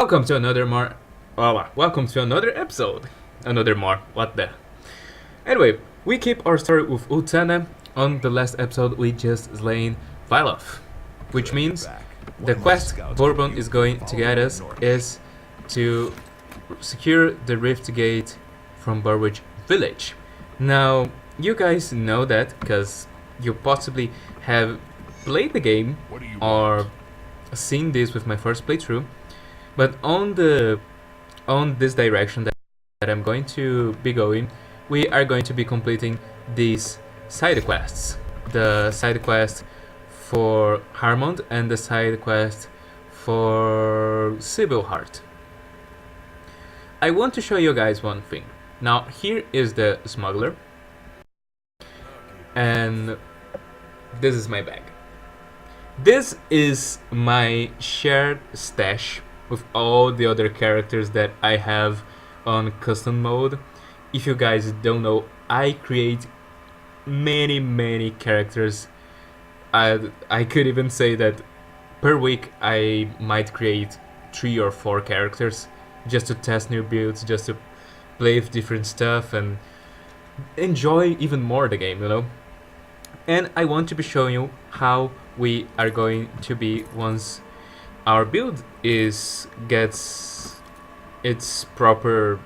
Welcome to another more. Welcome to another episode. Another more. What the? Anyway, we keep our story with Ultana. On the last episode, we just slain Vilov, which means the quest Bourbon is going to get us is to secure the Rift Gate from Burwich Village. Now, you guys know that because you possibly have played the game or seen this with my first playthrough. But on this direction that I'm going to be going, we are going to be completing these side quests. The side quest for Harmond and the side quest for Sibyl Heart. I want to show you guys one thing. Now here is the smuggler, and this is my bag. This is my shared stash with all the other characters that I have on custom mode. If you guys don't know, I create many characters. I could even say that per week I might create 3 or 4 characters just to test new builds, just to play with different stuff and enjoy even more the game, you know? And I want to be showing you how we are going to be once our build gets its proper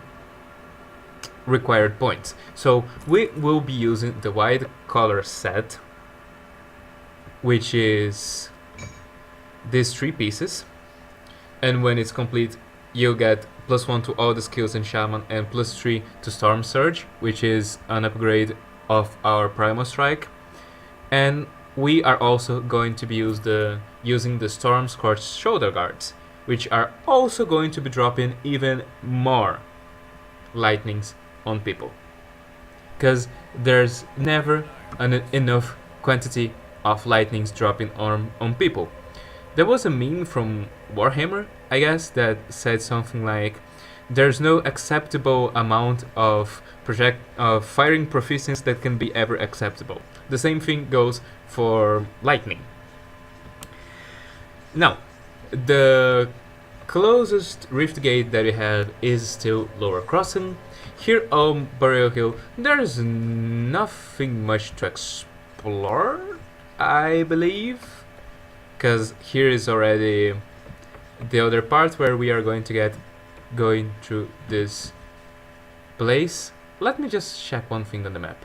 required points. So we will be using the white color set, which is these 3 pieces, and when it's complete you get +1 to all the skills in Shaman and +3 to Storm Surge, which is an upgrade of our Primal Strike. And we are also going to be using the Storm Scorched Shoulder Guards, which are also going to be dropping even more lightnings on people, because there's never enough quantity of lightnings dropping on people. There was a meme from Warhammer, I guess, that said something like, there's no acceptable amount of firing proficiency that can be ever acceptable. The same thing goes for lightning. Now, the closest rift gate that we have is still Lower Crossing. Here on Burial Hill, there's nothing much to explore, I believe, because here is already the other part where we are going to get going through this place. Let me just check one thing on the map.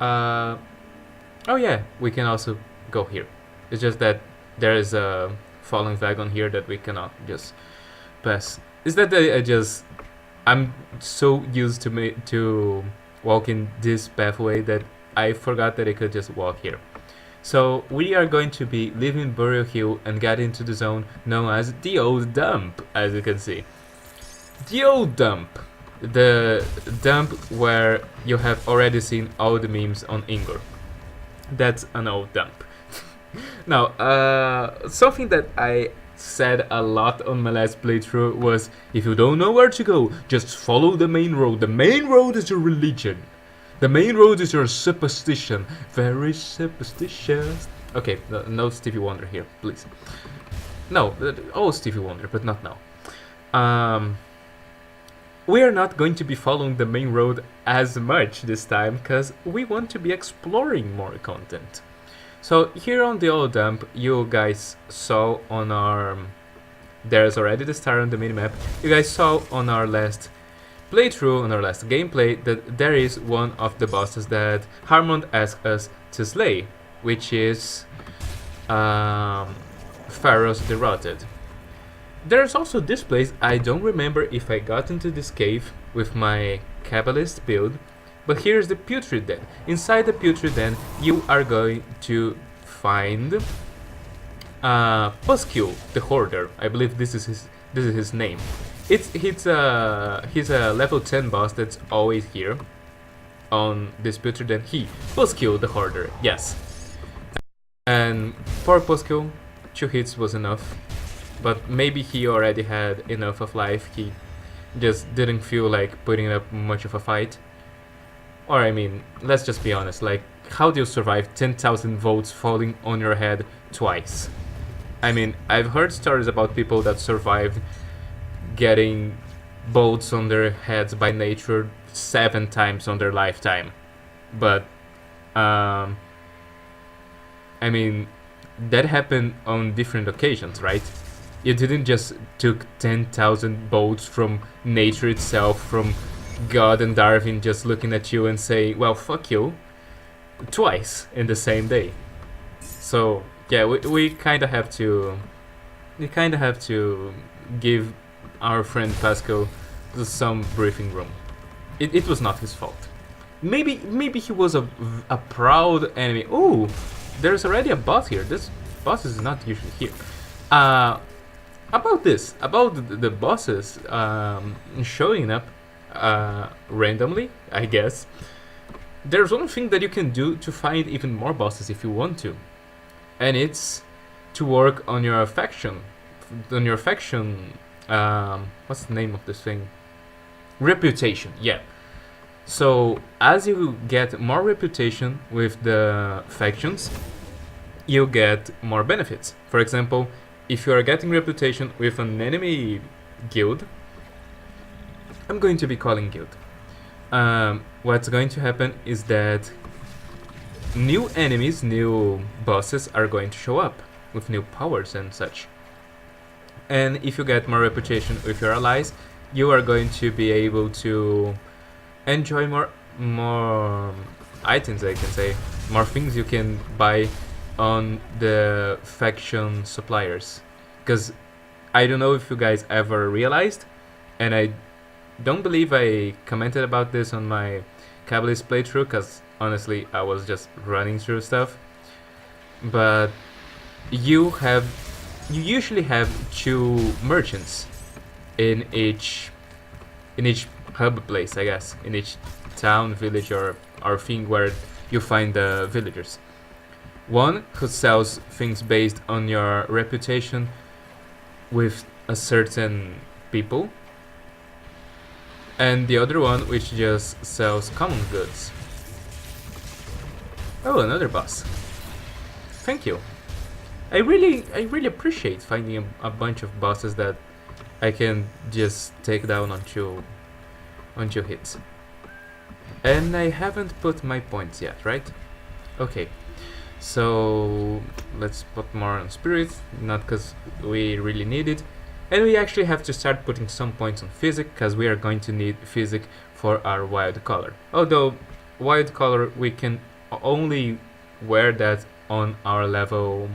Oh yeah, we can also go here. It's just that there is a falling wagon here that we cannot just pass. Is that I'm so used to walking this pathway that I forgot that I could just walk here. So we are going to be leaving Burial Hill and get into the zone known as the Old Dump, as you can see. The Old Dump. The dump where you have already seen all the memes on Ingor. That's an old dump. Now, something that I said a lot on my last playthrough was, if you don't know where to go, just follow the main road. The main road is your religion. The main road is your superstition. Very superstitious. Okay, no Stevie Wonder here, please. No, Stevie Wonder, but not now. We are not going to be following the main road as much this time, because we want to be exploring more content. So here on the Old Dump, you guys saw on our... There's already the star on the minimap. You guys saw on our last playthrough, on our last gameplay, that there is one of the bosses that Harmond asked us to slay, which is Pharaoh's the Rotted. There's also this place. I don't remember if I got into this cave with my Kabbalist build, but here's the Putrid Den. Inside the Putrid Den, you are going to find Puskul the Hoarder. I believe this is his name. He's a level 10 boss that's always here on this Putrid Den. Puskul the Hoarder, yes. And for Puskul, 2 hits was enough. But maybe he already had enough of life, he just didn't feel like putting up much of a fight. Or I mean, let's just be honest, like, how do you survive 10,000 volts falling on your head twice? I mean, I've heard stories about people that survived getting bolts on their heads by nature 7 times on their lifetime. But, I mean, that happened on different occasions, right? You didn't just took 10,000 bolts from nature itself, from God and Darwin just looking at you and say, well, fuck you, twice in the same day. So yeah, we kind of have to give our friend Pascal some breathing room. It was not his fault. Maybe he was a proud enemy. Oh, there's already a boss here. This boss is not usually here. About the bosses showing up randomly, I guess. There's one thing that you can do to find even more bosses if you want to, and it's to work on your faction. What's the name of this thing? Reputation. Yeah. So as you get more reputation with the factions, you get more benefits. For example, if you are getting reputation with an enemy guild, I'm going to be calling guild. What's going to happen is that new enemies, new bosses are going to show up with new powers and such. And if you get more reputation with your allies, you are going to be able to enjoy more items, I can say, more things you can buy on the faction suppliers. Because I don't know if you guys ever realized, and I don't believe I commented about this on my Cabalist playthrough, because honestly I was just running through stuff, but you usually have 2 merchants in each hub place, I guess, in each town, village, or thing where you find the villagers. One who sells things based on your reputation with a certain people, and the other one which just sells common goods. Oh, another boss. Thank you. I really appreciate finding a bunch of bosses that I can just take down on 2 hits. And I haven't put my points yet, right? Okay. So let's put more on spirit, not because we really need it. And we actually have to start putting some points on physic, because we are going to need physic for our wild color. Although wild color, we can only wear that on our level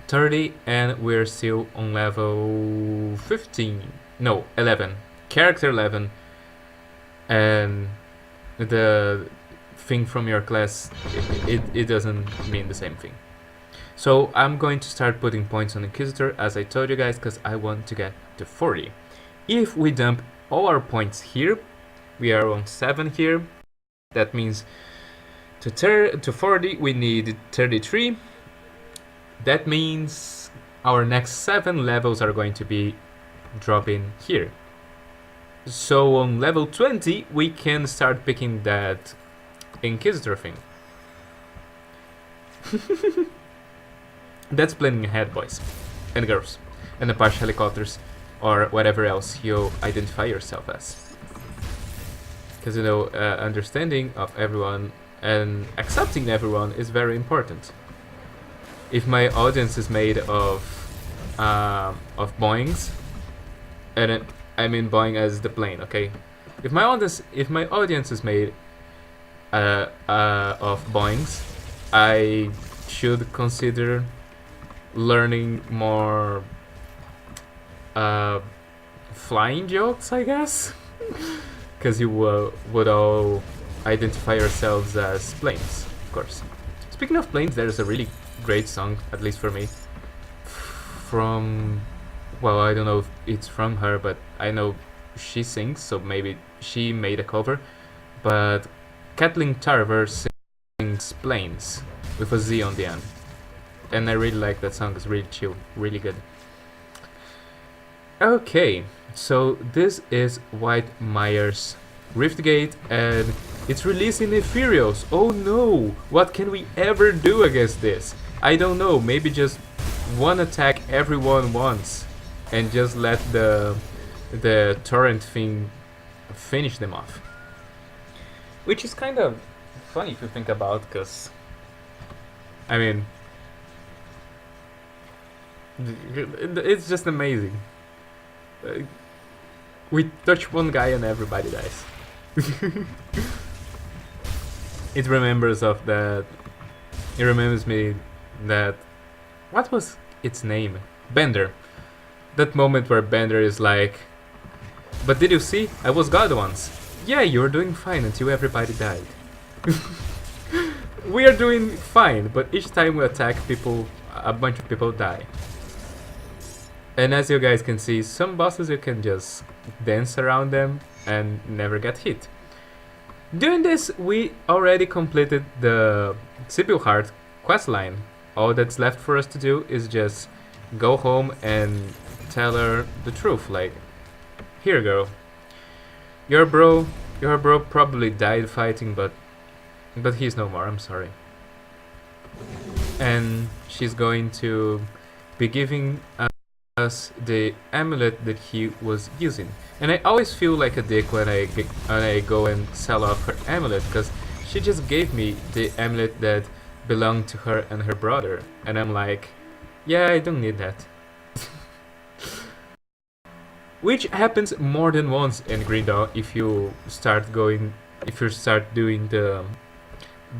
30, and we're still on level 15. No, 11. Character 11. And the thing from your class, it doesn't mean the same thing. So I'm going to start putting points on Inquisitor, as I told you guys, because I want to get to 40. If we dump all our points here, we are on 7 here. That means to 40 we need 33. That means our next 7 levels are going to be dropping here. So on level 20 we can start picking that Inquisitor thing. That's planning ahead, boys and girls, and Apache helicopters, or whatever else you identify yourself as. Because understanding of everyone and accepting everyone is very important. If my audience is made of Boeings, and I mean Boeing as the plane, okay? If my audience is made of Boeings, I should consider learning more flying jokes, I guess, because you would all identify yourselves as planes, of course. Speaking of planes, there's a really great song, at least for me, from, well, I don't know if it's from her, but I know she sings, so maybe she made a cover, but Kathleen Tarver sings Planes with a Z on the end. And I really like that song, it's really chill, really good. Okay, so this is White Mires Riftgate, and It's releasing Ethereals. Oh no! What can we ever do against this? I don't know. Maybe just one attack everyone once, and just let the torrent thing finish them off. Which is kind of funny if you think about, because I mean, it's just amazing. We touch one guy and everybody dies. It remembers me that, what was its name? Bender. That moment where Bender is like, but did you see? I was God once. Yeah, you were doing fine until everybody died. We are doing fine, but each time we attack people, a bunch of people die. And as you guys can see, some bosses you can just dance around them and never get hit. Doing this, we already completed the Sibyl Heart questline. All that's left for us to do is just go home and tell her the truth, like, here girl, your bro probably died fighting, but he's no more, I'm sorry. And she's going to be giving us the amulet that he was using. And I always feel like a dick when I go and sell off her amulet, because she just gave me the amulet that belonged to her and her brother, and I'm like, yeah, I don't need that. Which happens more than once in Green Dawn if you start doing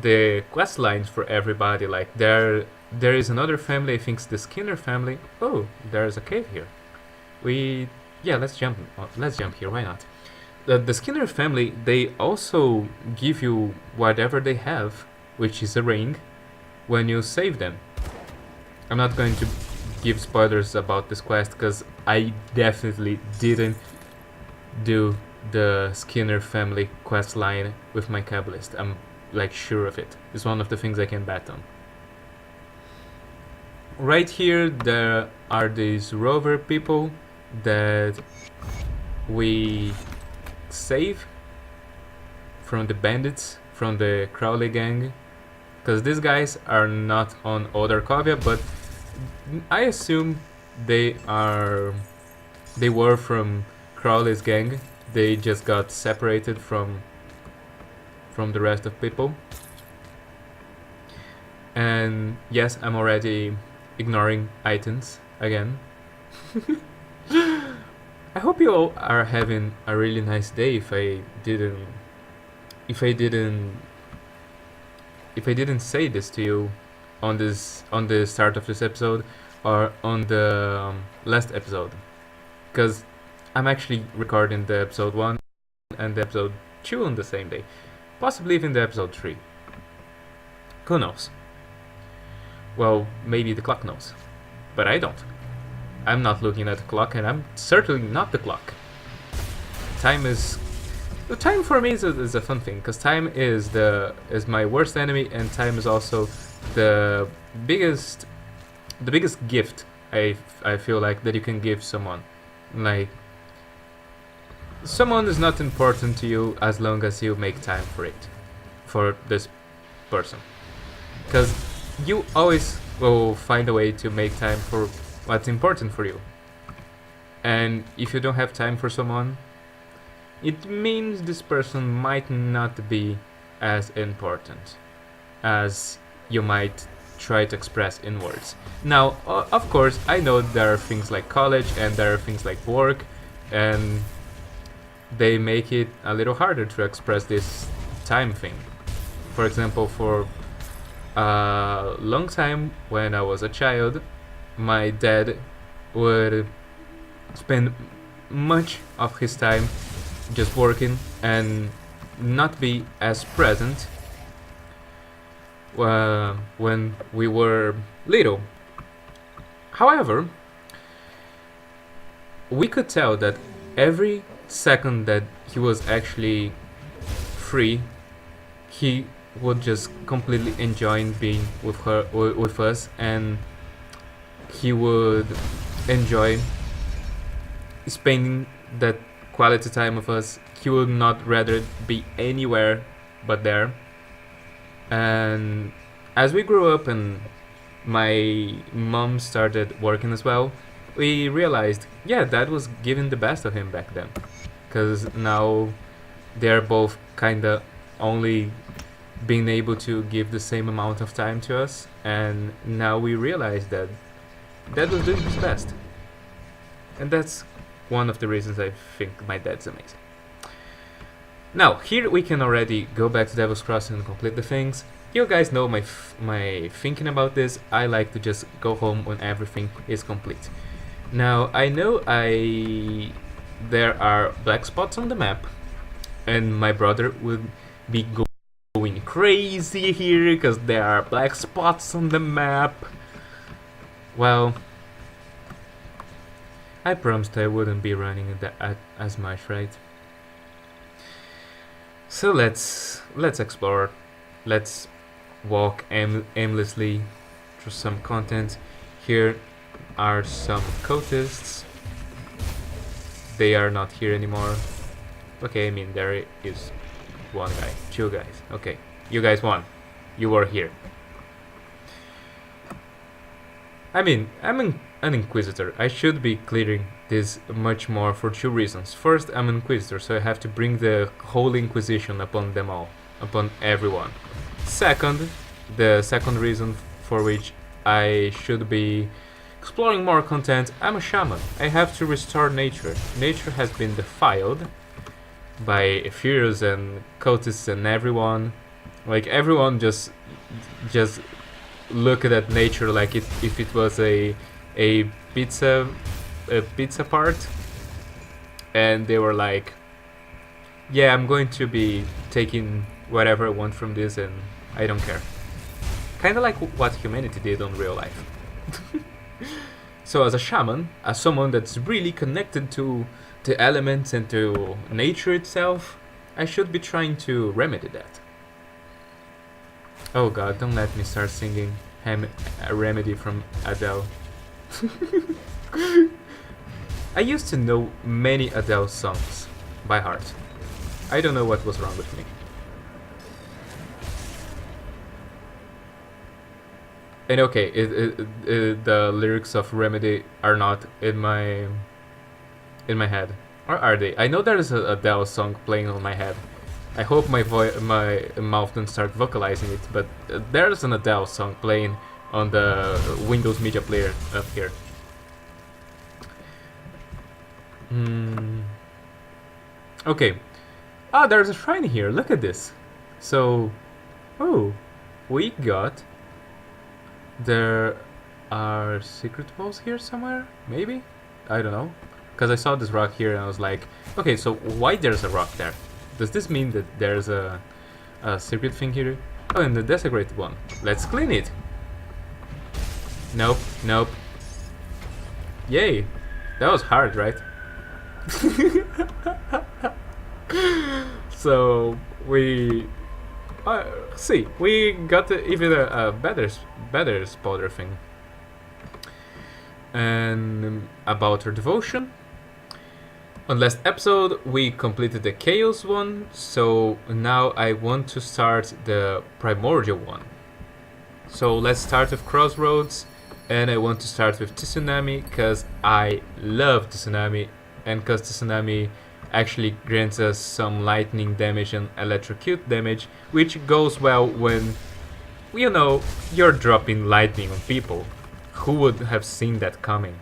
the quest lines for everybody. Like there is another family, I think it's the Skinner family. Oh, there's a cave here. Let's jump here, why not? The Skinner family, they also give you whatever they have, which is a ring, when you save them. I'm not going to give spoilers about this quest because I definitely didn't do the Skinner family quest line with my Kabbalist. I'm like sure of it. It's one of the things I can bet on. Right here there are these rover people that we save from the bandits, from the Crowley gang, because these guys are not on Odarkovia, but I assume they were from Crowley's gang. They just got separated from the rest of people. And yes, I'm already ignoring items again. I hope you all are having a really nice day. If I didn't say this to you on the start of this episode or on the last episode, because I'm actually recording the episode 1 and the episode 2 on the same day, possibly even the episode 3. Who knows? Well, maybe the clock knows, but I don't. I'm not looking at the clock, and I'm certainly not the clock. Time for me is a fun thing, because time is my worst enemy, and time is also the biggest gift I feel like that you can give someone. Like, someone is not important to you as long as you make time for it, for this person, because you always will find a way to make time for what's important for you. And if you don't have time for someone, it means this person might not be as important as you might try to express in words. Now, of course, I know there are things like college and there are things like work, and they make it a little harder to express this time thing. For example, for a long time when I was a child, my dad would spend much of his time just working and not be as present when we were little. However, we could tell that every second that he was actually free, he would just completely enjoy being with us, and he would enjoy spending that quality time with us. He would not rather be anywhere but there. And as we grew up and my mom started working as well, we realized, yeah, Dad was giving the best of him back then. Because now they're both kinda only being able to give the same amount of time to us, and now we realize that Dad was doing his best. And that's one of the reasons I think my dad's amazing. Now, here we can already go back to Devil's Crossing and complete the things. You guys know my thinking about this. I like to just go home when everything is complete. Now, I know there are black spots on the map, and my brother would be going crazy here because there are black spots on the map. Well, I promised I wouldn't be running as much, right? So let's explore. Let's walk aimlessly through some content. Here are some cultists. They are not here anymore. Okay, I mean there is one guy, two guys. Okay, you guys won. You were here. I mean, I'm an Inquisitor. I should be clearing this much more for two reasons. First, I'm an Inquisitor, so I have to bring the Holy Inquisition upon them all, upon everyone. Second, the second reason for which I should be exploring more content, I'm a shaman. I have to restore nature. Nature has been defiled by Ephirius and cultists and everyone. Like everyone just look at nature like if it was a pizza part, and they were like, yeah, I'm going to be taking whatever I want from this and I don't care. Kind of like what humanity did on real life. So as a shaman, as someone that's really connected to the elements and to nature itself, I should be trying to remedy that. Oh god, don't let me start singing a Remedy from Adele. I used to know many Adele songs by heart. I don't know what was wrong with me. And okay, the lyrics of Remedy are not in my head. Or are they? I know there is a Adele song playing on my head. I hope my mouth doesn't start vocalizing it, but there's an Adele song playing on the Windows Media Player up here. Okay. Ah, there's a shrine here. Look at this. So, oh, we got. There are secret walls here somewhere. Maybe, I don't know. Because I saw this rock here and I was like, okay, so why there's a rock there? Does this mean that there's a secret thing here? Oh, and the desecrated one. Let's clean it. Nope, nope. Yay. That was hard, right? So we see, we got even a better spotter thing. And about her devotion. On last episode, we completed the Chaos one, so now I want to start the Primordial one. So let's start with Crossroads, and I want to start with Tsunami, because I love Tsunami, and because Tsunami actually grants us some lightning damage and electrocute damage, which goes well when, you know, you're dropping lightning on people. Who would have seen that coming?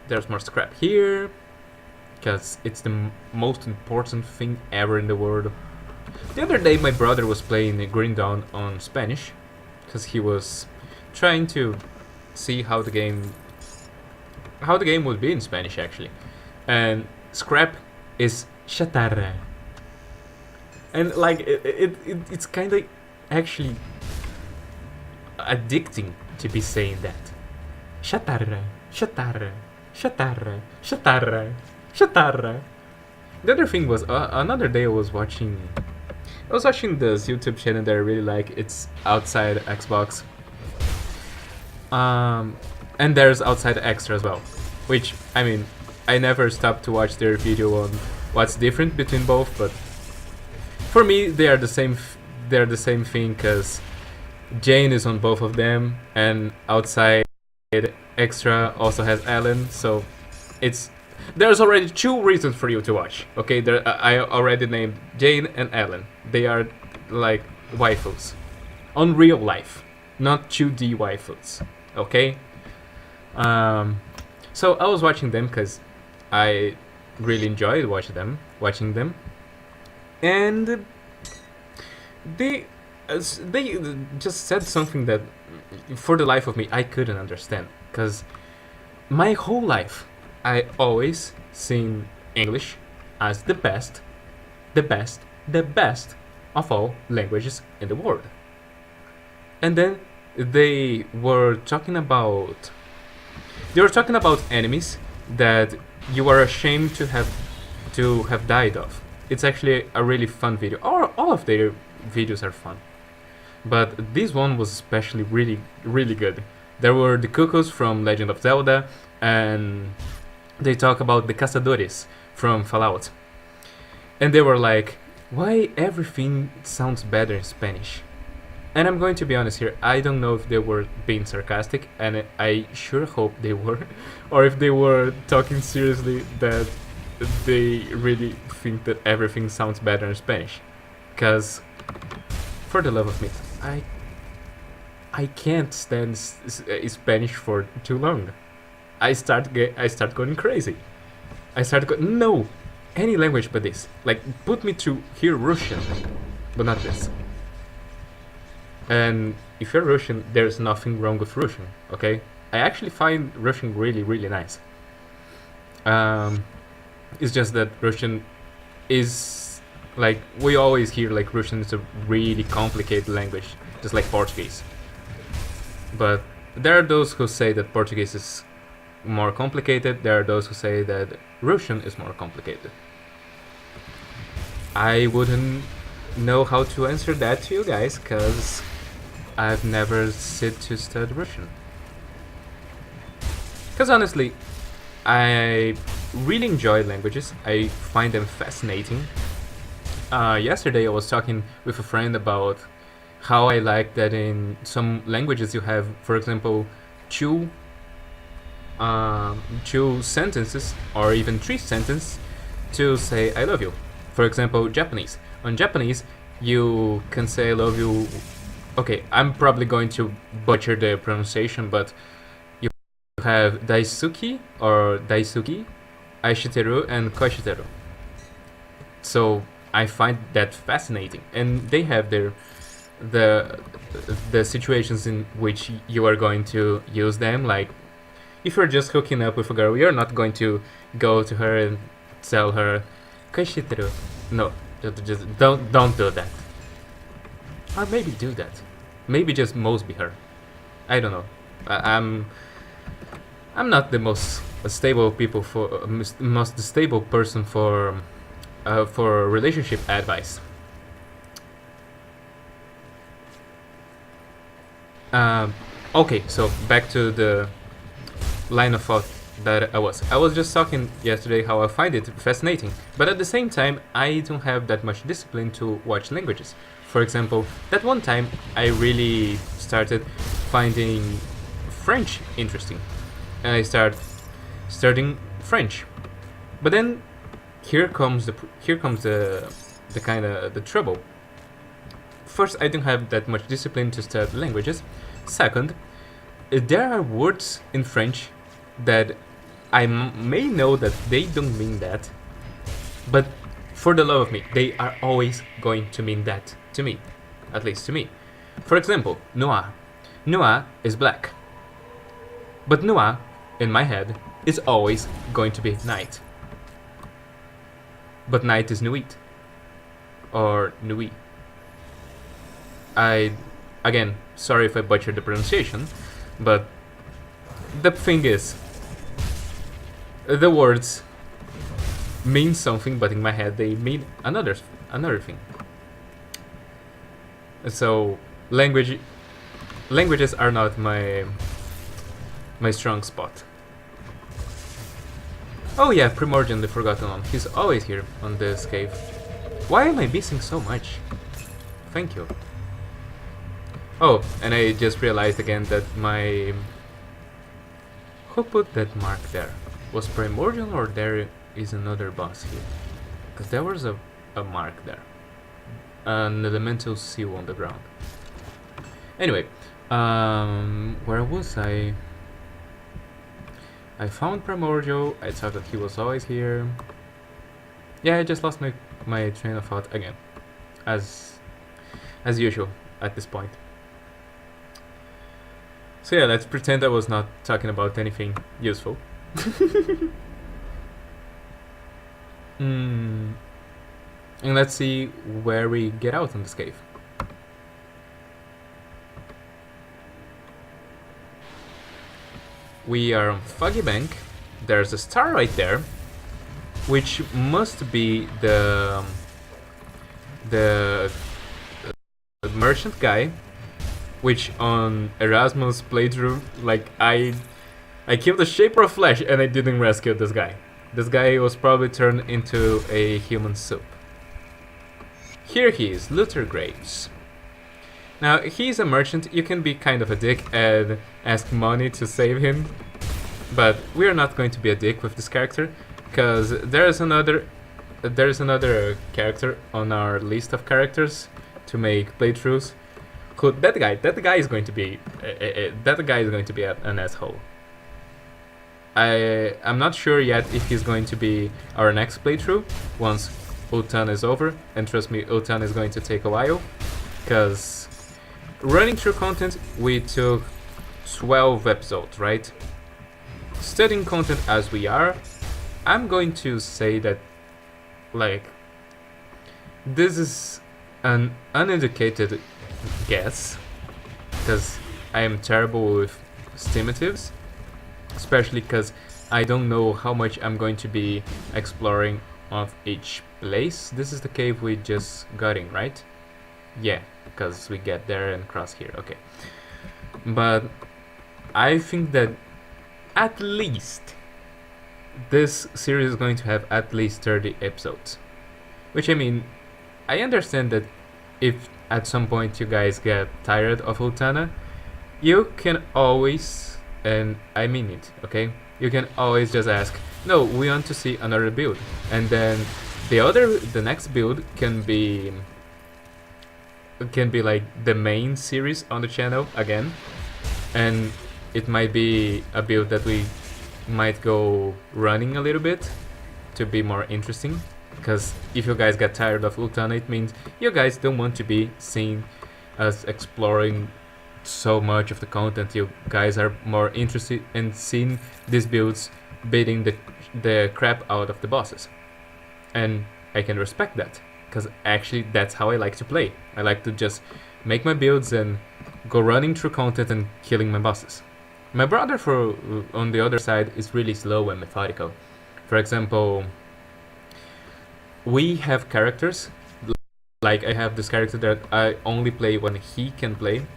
There's more scrap here, because it's the most important thing ever in the world. The other day my brother was playing Green Dawn on Spanish, because he was trying to see how the game would be in Spanish actually. And scrap is chatarra. And like it's kind of actually addicting to be saying that. Chatarra, chatarra. Chatarra, chatarra, chatarra. The other thing was, another day I was watching this YouTube channel that I really like. It's Outside Xbox. And there's Outside Extra as well. Which, I mean, I never stopped to watch their video on what's different between both, but for me they are the same. They're the same thing because Jane is on both of them, and outside extra also has Ellen. So there's already 2 reasons for you to watch. Okay, I already named Jane and Ellen. They are like waifus on real life, not 2D waifus. Okay. So I was watching them because I really enjoyed watching them, and they just said something that, for the life of me, I couldn't understand. Because my whole life, I always seen English as the best of all languages in the world. And then they were talking about enemies that you are ashamed to have died of. It's actually a really fun video. All of their videos are fun, but this one was especially really, really good. There were the Cuckoos from Legend of Zelda, and they talk about the Cazadores from Fallout. And they were like, why everything sounds better in Spanish? And I'm going to be honest here, I don't know if they were being sarcastic, and I sure hope they were, or if they were talking seriously that they really think that everything sounds better in Spanish. Because, for the love of me, I can't stand Spanish for too long. I start going crazy. No, any language but this. Like, put me to hear Russian, but not this. And if you're Russian, there's nothing wrong with Russian, okay? I actually find Russian really, really nice. It's just that Russian is, like, we always hear like Russian is a really complicated language, just like Portuguese. But there are those who say that Portuguese is more complicated. There are those who say that Russian is more complicated. I wouldn't know how to answer that to you guys, because I've never sit to study Russian. Because honestly, I really enjoy languages. I find them fascinating. Yesterday I was talking with a friend about how I like that in some languages you have, for example, two sentences or even 3 sentences to say I love you. For example, Japanese. On Japanese, you can say I love you. Okay, I'm probably going to butcher the pronunciation, but you have daisuki or daisuki, aishiteru, and koishiteru. So I find that fascinating, and they have the situations in which you are going to use them. Like, if you're just hooking up with a girl, you're not going to go to her and tell her koishiteru. No, just don't do that. Or maybe do that. Maybe just Mosby her. I don't know. I'm not the most stable person for relationship advice. Okay, so back to the line of thought that I was just talking yesterday how I find it fascinating, but at the same time I don't have that much discipline to watch languages. For example, that one time I really started finding French interesting, and I started studying French. But then here comes the kind of the trouble. First, I don't have that much discipline to study languages. Second, there are words in French that I may know that they don't mean that, but for the love of me, they are always going to mean that to me, at least to me. For example, noir. Noir is black, but noir in my head is always going to be night. But night is nuit or nuit. Again, sorry if I butchered the pronunciation, but the thing is, the words mean something, but in my head they mean another thing. So languages are not my strong spot. Oh yeah, Primordial, the Forgotten One. He's always here on this cave. Why am I missing so much? Thank you. Oh, and I just realized again that my... Who put that mark there? Was Primordial or there is another boss here? Because there was a mark there. An elemental seal on the ground. Anyway, where was I? I found Primordial. I thought that he was always here. Yeah, I just lost my train of thought again, as usual at this point. So yeah, let's pretend I was not talking about anything useful. And let's see where we get out in this cave. We are on Foggy Bank. There's a star right there, which must be the merchant guy, which on Erasmus playthrough, like I killed the Shaper of Flesh and I didn't rescue this guy. This guy was probably turned into a human soup. Here he is, Luther Graves. Now, he's a merchant. You can be kind of a dick and ask money to save him, but we are not going to be a dick with this character, because there's another character on our list of characters to make playthroughs. Who that guy is going to be an asshole. I'm not sure yet if he's going to be our next playthrough once Ultana is over, and trust me, Ultana is going to take a while, because running through content we took 12 episodes, right? Studying content as we are, I'm going to say that, like, this is an uneducated guess, because I am terrible with estimatives, especially because I don't know how much I'm going to be exploring of each place. This is the cave we just got in, right? Yeah, because we get there and cross here, okay. But I think that at least this series is going to have at least 30 episodes. Which, I mean, I understand that if at some point you guys get tired of Ultana, you can always, and I mean it, okay? You can always just ask, no, we want to see another build. And then the next build can be like the main series on the channel again. And it might be a build that we might go running a little bit to be more interesting. Because if you guys get tired of Ultana, it means you guys don't want to be seeing us exploring so much of the content. You guys are more interested in seeing these builds beating the crap out of the bosses. And I can respect that, because actually that's how I like to play. I like to just make my builds and go running through content and killing my bosses. My brother, on the other side, is really slow and methodical. For example, we have characters, like I have this character that I only play when he can play,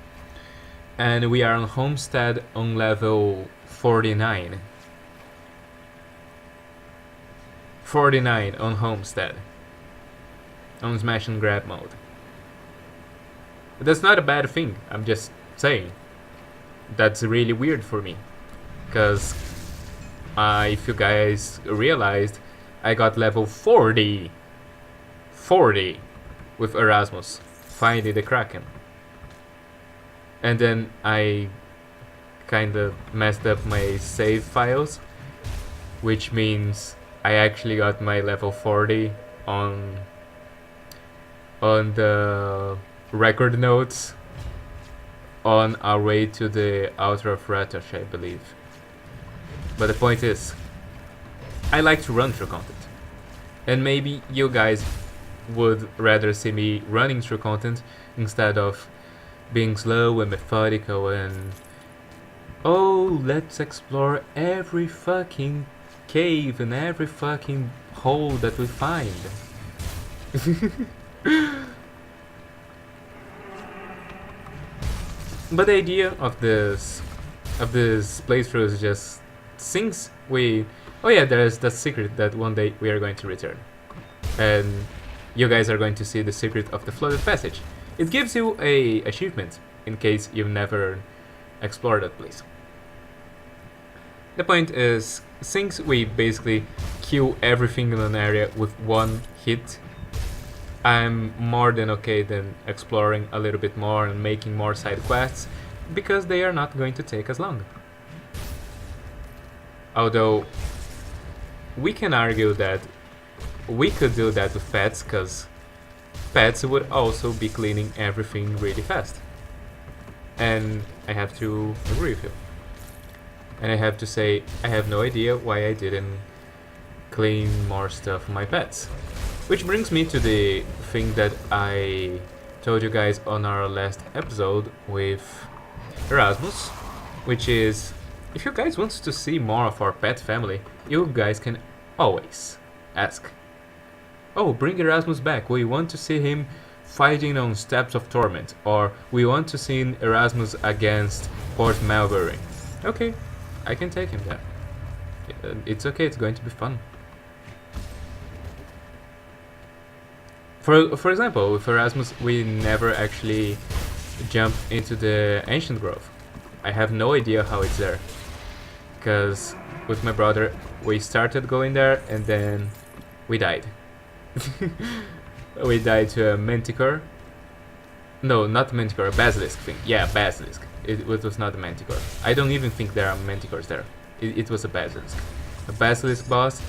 and we are on Homestead on level 49. 49 on Homestead, on Smash and Grab mode. But that's not a bad thing, I'm just saying. That's really weird for me, because if you guys realized, I got level 40 with Erasmus, finding the Kraken. And then I kinda messed up my save files, which means I actually got my level 40 on the record notes on our way to the Altar of Ratosh, I believe. But the point is, I like to run through content. And maybe you guys would rather see me running through content instead of being slow and methodical and, oh, let's explore every fucking cave and every fucking hole that we find. But the idea of this playthrough is just, since we Oh yeah, there's that secret that one day we are going to return. And you guys are going to see the secret of the flooded passage. It gives you a achievement in case you've never explored that place. The point is, since we basically kill everything in an area with one hit, I'm more than okay than exploring a little bit more and making more side quests, because they are not going to take as long. Although, we can argue that we could do that with pets, because pets would also be cleaning everything really fast. And I have to agree with you. And I have to say, I have no idea why I didn't clean more stuff for my pets. Which brings me to the thing that I told you guys on our last episode with Erasmus, which is, if you guys want to see more of our pet family, you guys can always ask, oh, bring Erasmus back, we want to see him fighting on Steps of Torment, or we want to see Erasmus against Port Melbury. Okay, I can take him there. It's okay, it's going to be fun. For example, with Erasmus, we never actually jump into the Ancient Grove. I have no idea how it's there. Because with my brother, we started going there and then we died. We died to a Manticore. No, not Manticore, a Basilisk thing. Yeah, Basilisk. It was not a Manticore. I don't even think there are Manticores there. It was a Basilisk. A Basilisk boss,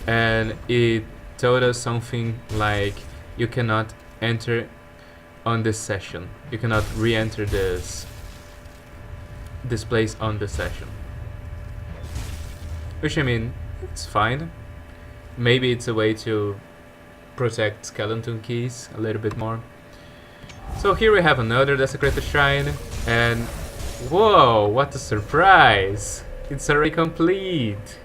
and it told us something like, you cannot enter on this session. You cannot re-enter this place on this session. Which, I mean, it's fine. Maybe it's a way to protect skeleton keys a little bit more. So here we have another Desecrated Shrine, and whoa, what a surprise! It's already complete!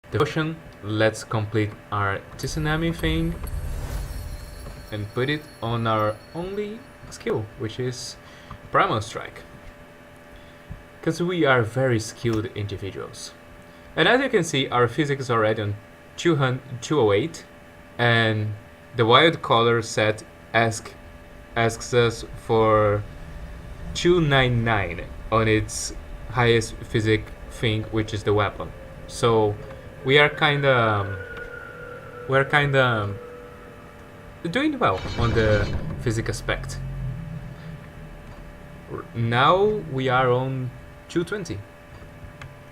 Devotion, let's complete our tsunami thing and put it on our only skill, which is Primal Strike. Because we are very skilled individuals. And as you can see, our physics is already on 208, and the wild color set asks us for 299 on its highest physic thing, which is the weapon. So we are kinda doing well on the physic aspect. Now we are on 220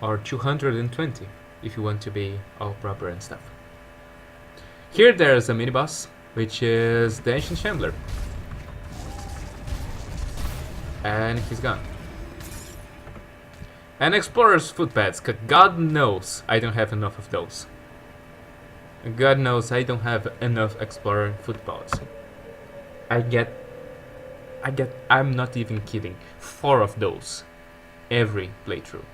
or 220 if you want to be all proper and stuff. Here there's a mini boss, which is the Ancient Shambler, and he's gone. And Explorer's Footpads, cause God knows I don't have enough of those. God knows I don't have enough Explorer Footpads. I'm not even kidding, 4 of those every playthrough.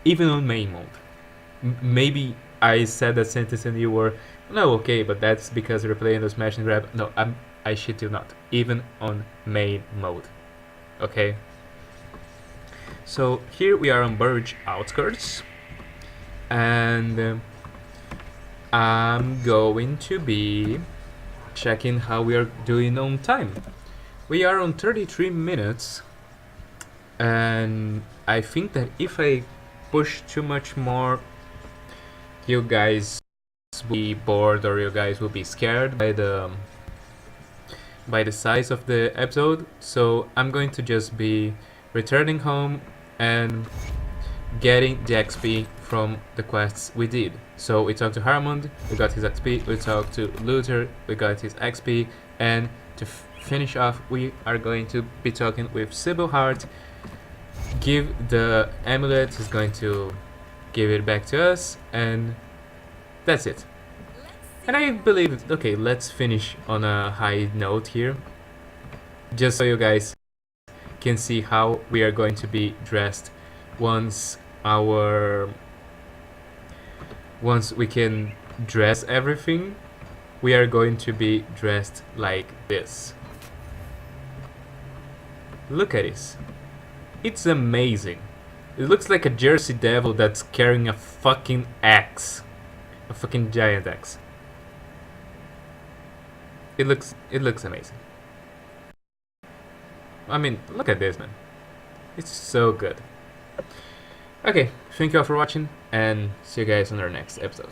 Even on main mode. Maybe I said that sentence and you were, no, okay, but that's because you're playing the smash and grab. No, I shit you not. Even on main mode. Okay? So here we are on Burge Outskirts. And I'm going to be checking how we are doing on time. We are on 33 minutes. And I think that if I push too much more, you guys will be bored or you guys will be scared by the size of the episode. So I'm going to just be returning home and getting the XP from the quests we did. So we talked to Harmond, we got his XP, we talked to Luther, we got his XP, and to finish off we are going to be talking with Sybil Hart. Give the amulet, he's going to give it back to us, and that's it. And I believe, okay, let's finish on a high note here, just so you guys can see how we are going to be dressed once we can dress everything. We are going to be dressed like this. Look at this. It's amazing. It looks like a Jersey Devil that's carrying a fucking axe. A fucking giant axe. It looks amazing. I mean, look at this, man. It's so good. Okay, thank you all for watching, and see you guys on our next episode.